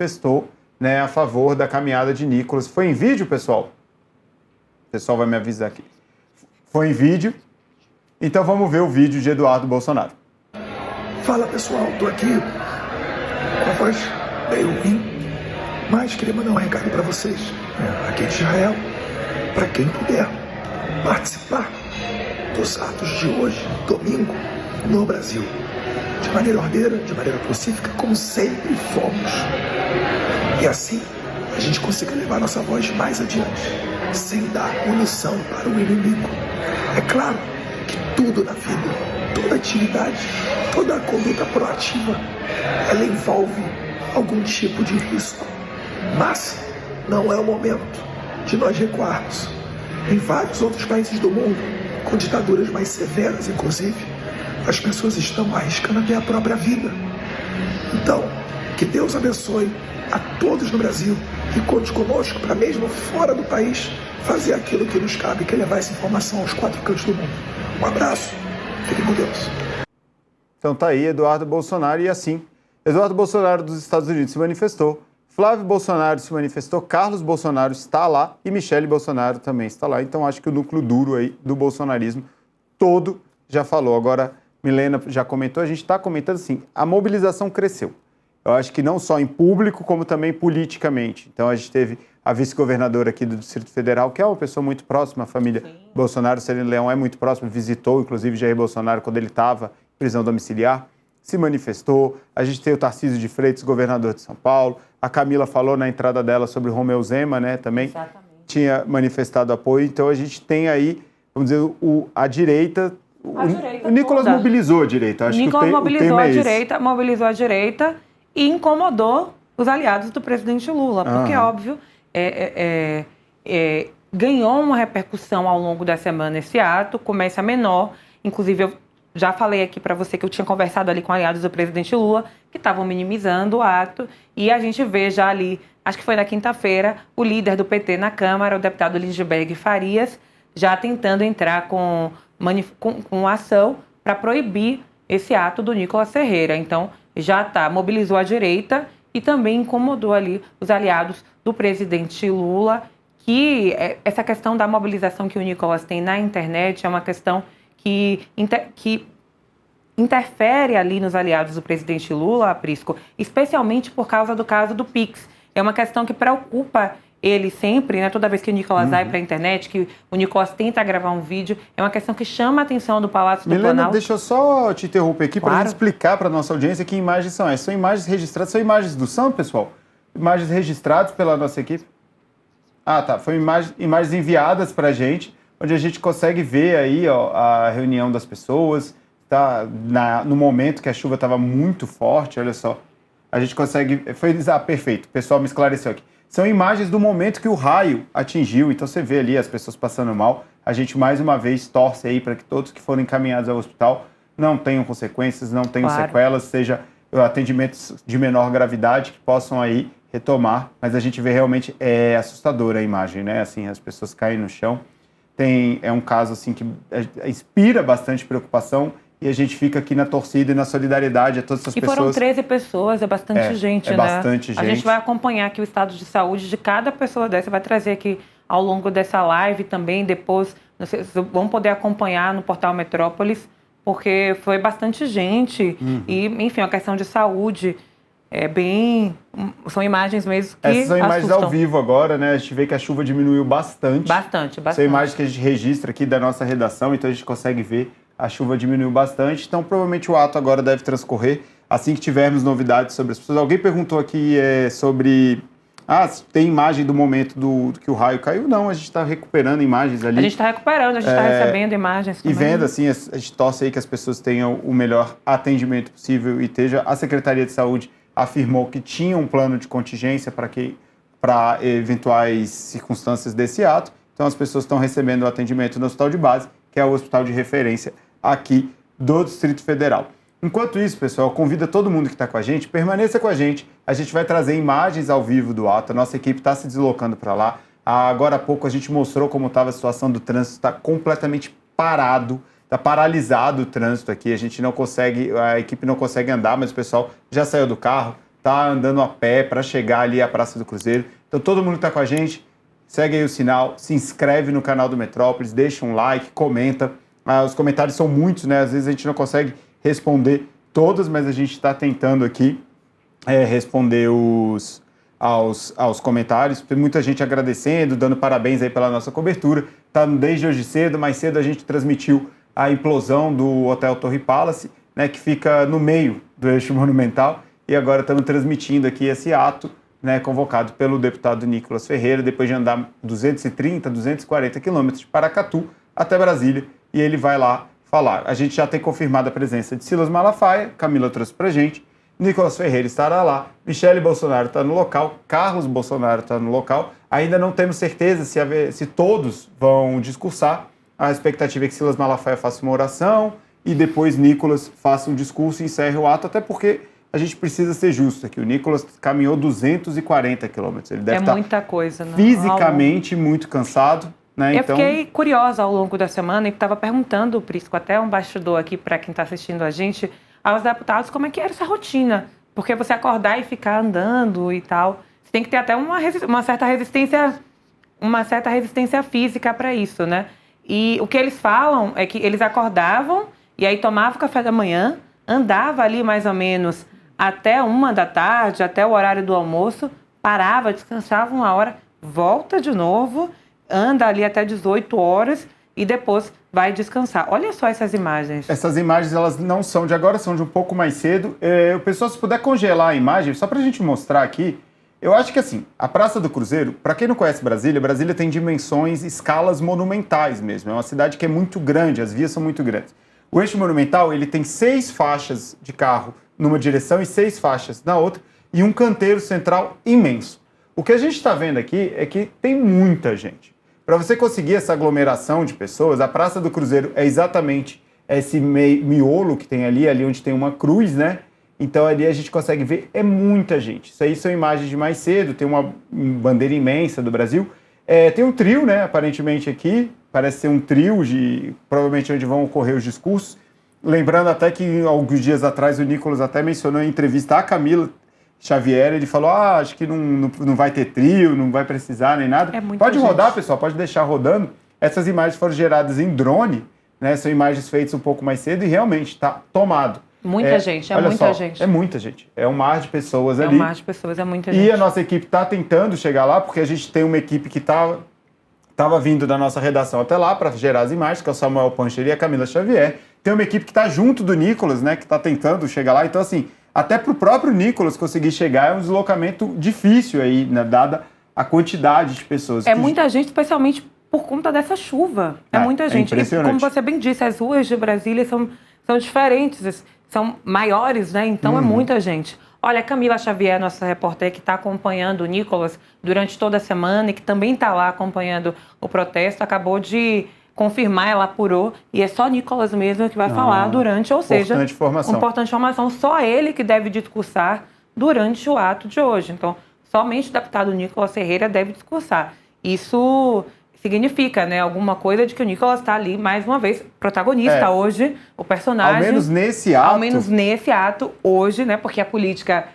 manifestou, né, a favor da caminhada de Nicolas. Foi em vídeo, pessoal? O pessoal vai me avisar aqui. Foi em vídeo. Então vamos ver o vídeo de Eduardo Bolsonaro. Fala pessoal, tô aqui com a voz meio ruim, mas queria mandar um recado para vocês, aqui de Israel, para quem puder participar dos atos de hoje, domingo, no Brasil, de maneira ordeira, de maneira pacífica, como sempre fomos. E assim a gente consiga levar nossa voz mais adiante, sem dar munição para o inimigo. É claro que tudo na vida, toda atividade, toda conduta proativa, ela envolve algum tipo de risco. Mas não é o momento de nós recuarmos. Em vários outros países do mundo, com ditaduras mais severas, inclusive, as pessoas estão arriscando até a própria vida. Então, que Deus abençoe a todos no Brasil e conte conosco para, mesmo fora do país, fazer aquilo que nos cabe, que é levar essa informação aos 4 cantos do mundo. Um abraço, fique com Deus. Então tá aí Eduardo Bolsonaro, e assim, Eduardo Bolsonaro dos Estados Unidos se manifestou, Flávio Bolsonaro se manifestou, Carlos Bolsonaro está lá e Michele Bolsonaro também está lá. Então acho que o núcleo duro aí do bolsonarismo todo já falou. Agora, Milena já comentou, a gente está comentando assim, a mobilização cresceu. Eu acho que não só em público, como também politicamente. Então a gente teve a vice-governadora aqui do Distrito Federal, que é uma pessoa muito próxima à família Bolsonaro, Serena Leão é muito próxima, visitou inclusive Jair Bolsonaro quando ele estava em prisão domiciliar, se manifestou. A gente tem o Tarcísio de Freitas, governador de São Paulo. A Camila falou na entrada dela sobre o Romeu Zema, né, também. Exatamente. Tinha manifestado apoio. Então a gente tem aí, vamos dizer, a direita. O Nicolas mobilizou a direita. Acho Nicolas que mobilizou a direita, mobilizou a direita e incomodou os aliados do presidente Lula. Porque, óbvio, ganhou uma repercussão ao longo da semana esse ato, começa menor. Inclusive, eu já falei aqui para você que eu tinha conversado ali com aliados do presidente Lula, que estavam minimizando o ato, e a gente vê já ali, acho que foi na quinta-feira, o líder do PT na Câmara, o deputado Lindbergh Farias, já tentando entrar com ação para proibir esse ato do Nicolas Ferreira. Então, mobilizou a direita e também incomodou ali os aliados do presidente Lula, que essa questão da mobilização que o Nicolas tem na internet é uma questão que interfere ali nos aliados do presidente Lula, Prisco, especialmente por causa do caso do Pix. É uma questão que preocupa ele sempre, né? Toda vez que o Nicolas vai para a internet, que o Nicolas tenta gravar um vídeo, é uma questão que chama a atenção do Palácio do Milena, Planalto. deixa eu só te interromper aqui para explicar para a nossa audiência que imagens são essas. São imagens registradas, são imagens do Sam, pessoal? Imagens registradas pela nossa equipe? Ah, tá. Foram imagens enviadas para a gente, onde a gente consegue ver aí, ó, a reunião das pessoas, tá? No momento que a chuva estava muito forte, olha só. A gente consegue... perfeito, o pessoal me esclareceu aqui. São imagens do momento que o raio atingiu, então você vê ali as pessoas passando mal. A gente, mais uma vez, torce aí para que todos que forem encaminhados ao hospital não tenham consequências, não tenham sequelas, seja atendimentos de menor gravidade que possam aí retomar. Mas a gente vê realmente, é assustadora a imagem, né? Assim, as pessoas caem no chão. É um caso assim que inspira bastante preocupação e a gente fica aqui na torcida e na solidariedade a todas essas pessoas. E foram 13 pessoas, é bastante gente, né? Bastante gente. A gente vai acompanhar aqui o estado de saúde de cada pessoa dessa, vai trazer aqui ao longo dessa live também, depois, vocês vão poder acompanhar no portal Metrópolis, porque foi bastante gente e, enfim, a questão de saúde são imagens mesmo que essas são imagens assustam. ao vivo agora, né? A gente vê que a chuva diminuiu bastante. Bastante. São imagens que a gente registra aqui da nossa redação, então a gente consegue ver a chuva diminuiu bastante. Então, provavelmente o ato agora deve transcorrer assim que tivermos novidades sobre as pessoas. Alguém perguntou aqui sobre... tem imagem do momento que o raio caiu? Não, a gente está recuperando imagens ali. A gente está recuperando, a gente está recebendo imagens também. E vendo, assim, a gente torce aí que as pessoas tenham o melhor atendimento possível a Secretaria de Saúde afirmou que tinha um plano de contingência para eventuais circunstâncias desse ato. Então, as pessoas estão recebendo o atendimento no hospital de base, que é o hospital de referência aqui do Distrito Federal. Enquanto isso, pessoal, convida todo mundo que está com a gente, permaneça com a gente vai trazer imagens ao vivo do ato, a nossa equipe está se deslocando para lá. Agora há pouco a gente mostrou como estava a situação do trânsito, está completamente parado, está paralisado o trânsito aqui, a equipe não consegue andar, mas o pessoal já saiu do carro, tá andando a pé para chegar ali à Praça do Cruzeiro. Então todo mundo que está com a gente, segue aí o sinal, se inscreve no canal do Metrópolis, deixa um like, comenta. Os comentários são muitos, né? Às vezes a gente não consegue responder todos, mas a gente está tentando aqui responder aos comentários. Tem muita gente agradecendo, dando parabéns aí pela nossa cobertura. Tá desde hoje cedo, mais cedo a gente transmitiu a implosão do Hotel Torre Palace, né, que fica no meio do eixo monumental, e agora estamos transmitindo aqui esse ato, né, convocado pelo deputado Nicolas Ferreira, depois de andar 230, 240 quilômetros de Paracatu até Brasília, e ele vai lá falar. A gente já tem confirmado a presença de Silas Malafaia, Camila trouxe pra gente, Nicolas Ferreira estará lá, Michele Bolsonaro está no local, Carlos Bolsonaro está no local. Ainda não temos certeza se todos vão discursar. A expectativa é que Silas Malafaia faça uma oração e depois Nicolas faça um discurso e encerre o ato, até porque a gente precisa ser justo aqui. O Nicolas caminhou 240 quilômetros. Ele deve estar muita coisa, né? Fisicamente muito cansado. Né? Eu fiquei curiosa ao longo da semana e estava perguntando, Prisco, até um bastidor aqui para quem está assistindo a gente, aos deputados como é que era essa rotina. Porque você acordar e ficar andando e tal, você tem que ter até uma certa resistência física para isso, né? E o que eles falam é que eles acordavam e aí tomavam café da manhã, andava ali mais ou menos até 13h, até o horário do almoço, parava, descansava 1 hora, volta de novo, anda ali até 18 horas e depois vai descansar. Olha só essas imagens. Essas imagens, elas não são de agora, são de um pouco mais cedo. O pessoal, se puder congelar a imagem, só pra gente mostrar aqui, eu acho que assim, a Praça do Cruzeiro, para quem não conhece Brasília tem dimensões, escalas monumentais mesmo. É uma cidade que é muito grande, as vias são muito grandes. O eixo monumental, ele tem 6 faixas de carro numa direção e 6 faixas na outra, e um canteiro central imenso. O que a gente está vendo aqui é que tem muita gente. Para você conseguir essa aglomeração de pessoas, a Praça do Cruzeiro é exatamente esse miolo que tem ali onde tem uma cruz, né? Então ali a gente consegue ver, é muita gente. Isso aí são imagens de mais cedo, tem uma bandeira imensa do Brasil. Tem um trio, né, aparentemente aqui, parece ser um trio, provavelmente onde vão ocorrer os discursos. Lembrando até que alguns dias atrás o Nicolas até mencionou em entrevista a Camila Xavier, ele falou, acho que não vai ter trio, não vai precisar nem nada. Pode rodar, pessoal, pode deixar rodando. Essas imagens foram geradas em drone, né, são imagens feitas um pouco mais cedo e realmente está tomado. Muita gente, é muita gente. É muita gente, é um mar de pessoas ali. É um mar de pessoas, é muita gente. E a nossa equipe está tentando chegar lá, porque a gente tem uma equipe que estava vindo da nossa redação até lá para gerar as imagens, que é o Samuel Pancher e a Camila Xavier. Tem uma equipe que está junto do Nicolas, né, que está tentando chegar lá. Então, assim, até para o próprio Nicolas conseguir chegar é um deslocamento difícil aí, né, dada a quantidade de pessoas. É muita gente, especialmente por conta dessa chuva. É muita gente. É impressionante. E como você bem disse, as ruas de Brasília são diferentes, são maiores, né? Então é muita gente. Olha, a Camila Xavier, nossa repórter, que está acompanhando o Nicolas durante toda a semana e que também está lá acompanhando o protesto, acabou de confirmar, ela apurou, e é só Nicolas mesmo que vai falar durante, ou seja, importante informação, só ele que deve discursar durante o ato de hoje. Então, somente o deputado Nicolas Ferreira deve discursar. Isso significa, né, alguma coisa de que o Nicolas está ali, mais uma vez, protagonista hoje, o personagem. Ao menos nesse ato. Ao menos nesse ato, hoje, né, porque a política,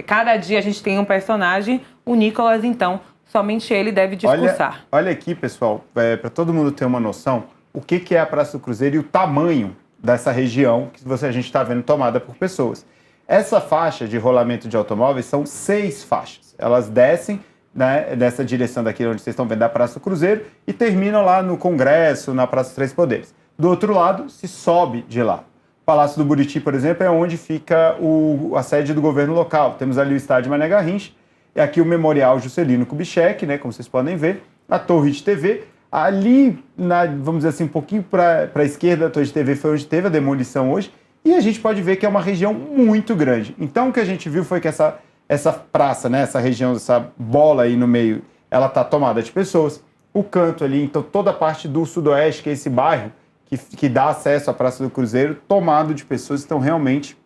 cada dia a gente tem um personagem, o Nicolas, então, somente ele deve discursar. Olha aqui, pessoal, para todo mundo ter uma noção, o que é a Praça do Cruzeiro e o tamanho dessa região que a gente está vendo tomada por pessoas. Essa faixa de rolamento de automóveis são 6 faixas. Elas descem, né, dessa direção daqui onde vocês estão vendo da Praça do Cruzeiro e terminam lá no Congresso, na Praça dos Três Poderes. Do outro lado, se sobe de lá. O Palácio do Buriti, por exemplo, é onde fica a sede do governo local. Temos ali o estádio Mané Garrincha, e aqui o Memorial Juscelino Kubitschek, né, como vocês podem ver, a Torre de TV. Ali, vamos dizer assim, um pouquinho para a esquerda da Torre de TV foi onde teve a demolição hoje, e a gente pode ver que é uma região muito grande. Então, o que a gente viu foi que essa praça, né, essa região, essa bola aí no meio, ela está tomada de pessoas. O canto ali, então toda a parte do sudoeste, que é esse bairro que dá acesso à Praça do Cruzeiro, tomado de pessoas. Então, realmente,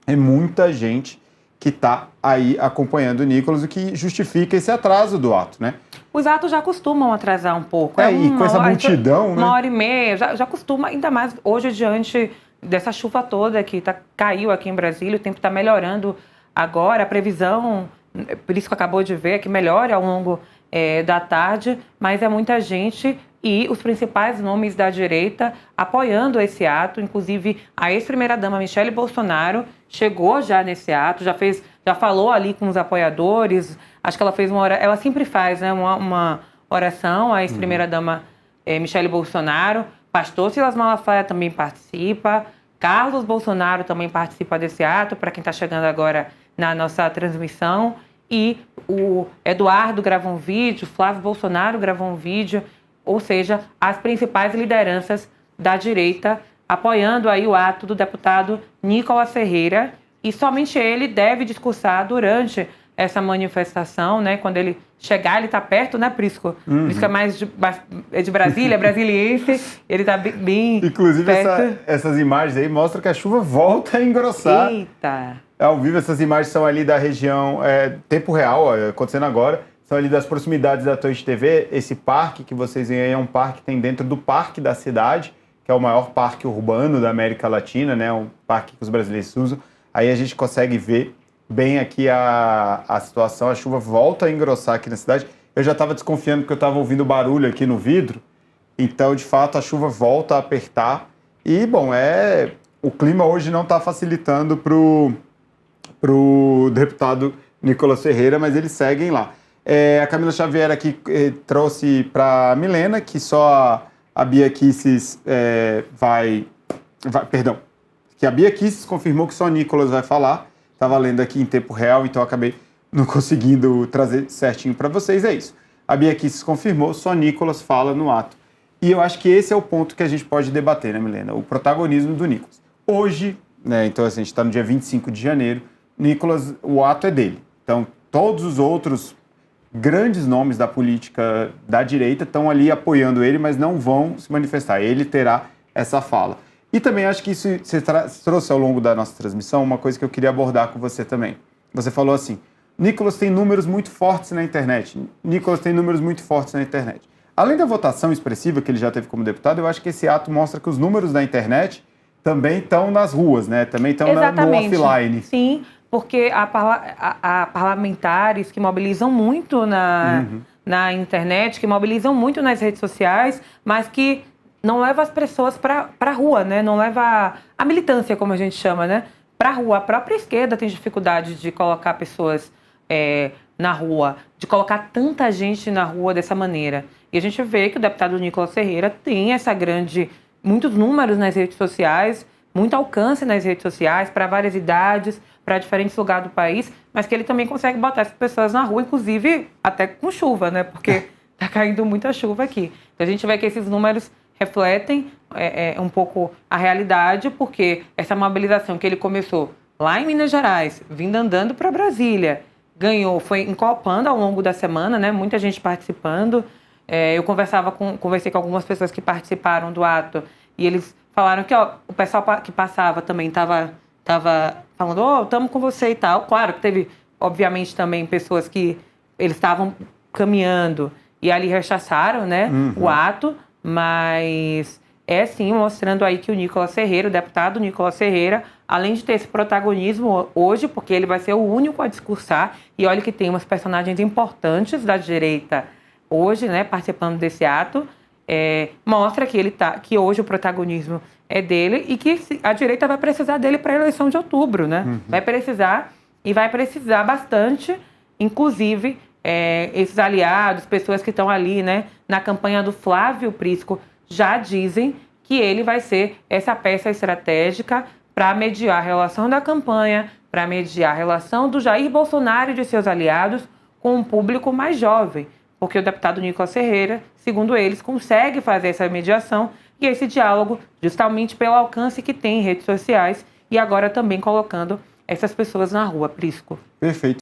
é muita gente que está aí acompanhando o Nicolas, o que justifica esse atraso do ato, né? Os atos já costumam atrasar um pouco. E com essa multidão, né? 1h30, já costuma, ainda mais hoje diante dessa chuva toda que caiu aqui em Brasília, o tempo está melhorando Agora, a previsão, por isso que acabou de ver, é que melhore ao longo da tarde, mas é muita gente e os principais nomes da direita apoiando esse ato, inclusive a ex-primeira-dama Michele Bolsonaro chegou já nesse ato, já falou ali com os apoiadores, acho que ela fez ela sempre faz, né, uma oração, a ex-primeira-dama Michele Bolsonaro, pastor Silas Malafaia também participa, Carlos Bolsonaro também participa desse ato, para quem está chegando agora na nossa transmissão, e o Eduardo gravou um vídeo, Flávio Bolsonaro gravou um vídeo, ou seja, as principais lideranças da direita apoiando aí o ato do deputado Nicolas Ferreira, e somente ele deve discursar durante essa manifestação, né? Quando ele chegar, ele está perto, né, Prisco? Prisco é mais de Brasília, é brasiliense, ele está bem Inclusive, perto. essas imagens aí mostram que a chuva volta a engrossar. Eita! Ao vivo, essas imagens são ali da região, tempo real, acontecendo agora, são ali das proximidades da Torre de TV. Esse parque que vocês veem aí é um parque que tem dentro do Parque da Cidade, que é o maior parque urbano da América Latina, né? Um parque que os brasileiros usam. Aí a gente consegue ver bem aqui a situação, a chuva volta a engrossar aqui na cidade. Eu já estava desconfiando porque eu estava ouvindo barulho aqui no vidro, então, de fato, a chuva volta a apertar. E, bom, o clima hoje não está facilitando pro deputado Nicolas Ferreira, mas eles seguem lá. A Camila Xavier aqui trouxe para a Milena que só a Bia Kicis perdão, que a Bia Kicis confirmou que só Nicolas vai falar. Estava lendo aqui em tempo real, então acabei não conseguindo trazer certinho para vocês. É isso. A Bia Kicis confirmou, só Nicolas fala no ato. E eu acho que esse é o ponto que a gente pode debater, né, Milena? O protagonismo do Nicolas. Hoje, né, então assim, a gente está no dia 25 de janeiro, Nicolas, o ato é dele. Então, todos os outros grandes nomes da política da direita estão ali apoiando ele, mas não vão se manifestar. Ele terá essa fala. E também acho que isso você trouxe ao longo da nossa transmissão uma coisa que eu queria abordar com você também. Você falou assim, Nicolas tem números muito fortes na internet. Nicolas tem números muito fortes na internet. Além da votação expressiva que ele já teve como deputado, eu acho que esse ato mostra que os números da internet também estão nas ruas, né? Também estão no offline. Sim, porque há parlamentares que mobilizam muito na internet, que mobilizam muito nas redes sociais, mas que não leva as pessoas para a rua, né? Não leva a militância, como a gente chama, né? Para a rua. A própria esquerda tem dificuldade de colocar pessoas na rua, de colocar tanta gente na rua dessa maneira. E a gente vê que o deputado Nicolas Ferreira tem muitos números nas redes sociais, muito alcance nas redes sociais, para várias idades, para diferentes lugares do país, mas que ele também consegue botar essas pessoas na rua, inclusive até com chuva, né? Porque está caindo muita chuva aqui. Então a gente vê que esses números refletem um pouco a realidade, porque essa mobilização que ele começou lá em Minas Gerais, vindo andando para Brasília, foi encopando ao longo da semana, né? Muita gente participando. Eu conversei com algumas pessoas que participaram do ato e eles falaram que o pessoal que passava também estava falando, estamos com você e tal. Claro que teve, obviamente, também pessoas que eles estavam caminhando e ali rechaçaram, né, o ato, mas sim mostrando aí que o Nicolas Ferreira, o deputado Nicolas Ferreira, além de ter esse protagonismo hoje, porque ele vai ser o único a discursar, e olha que tem umas personagens importantes da direita hoje, né, participando desse ato, mostra que hoje o protagonismo é dele e que a direita vai precisar dele para a eleição de outubro, né? Vai precisar bastante, inclusive esses aliados, pessoas que estão ali, né, na campanha do Flávio Prisco, já dizem que ele vai ser essa peça estratégica para mediar a relação da campanha, para mediar a relação do Jair Bolsonaro e de seus aliados com um público mais jovem, porque o deputado Nicolas Ferreira, segundo eles, consegue fazer essa mediação e esse diálogo justamente pelo alcance que tem em redes sociais e agora também colocando essas pessoas na rua, Prisco. Perfeito.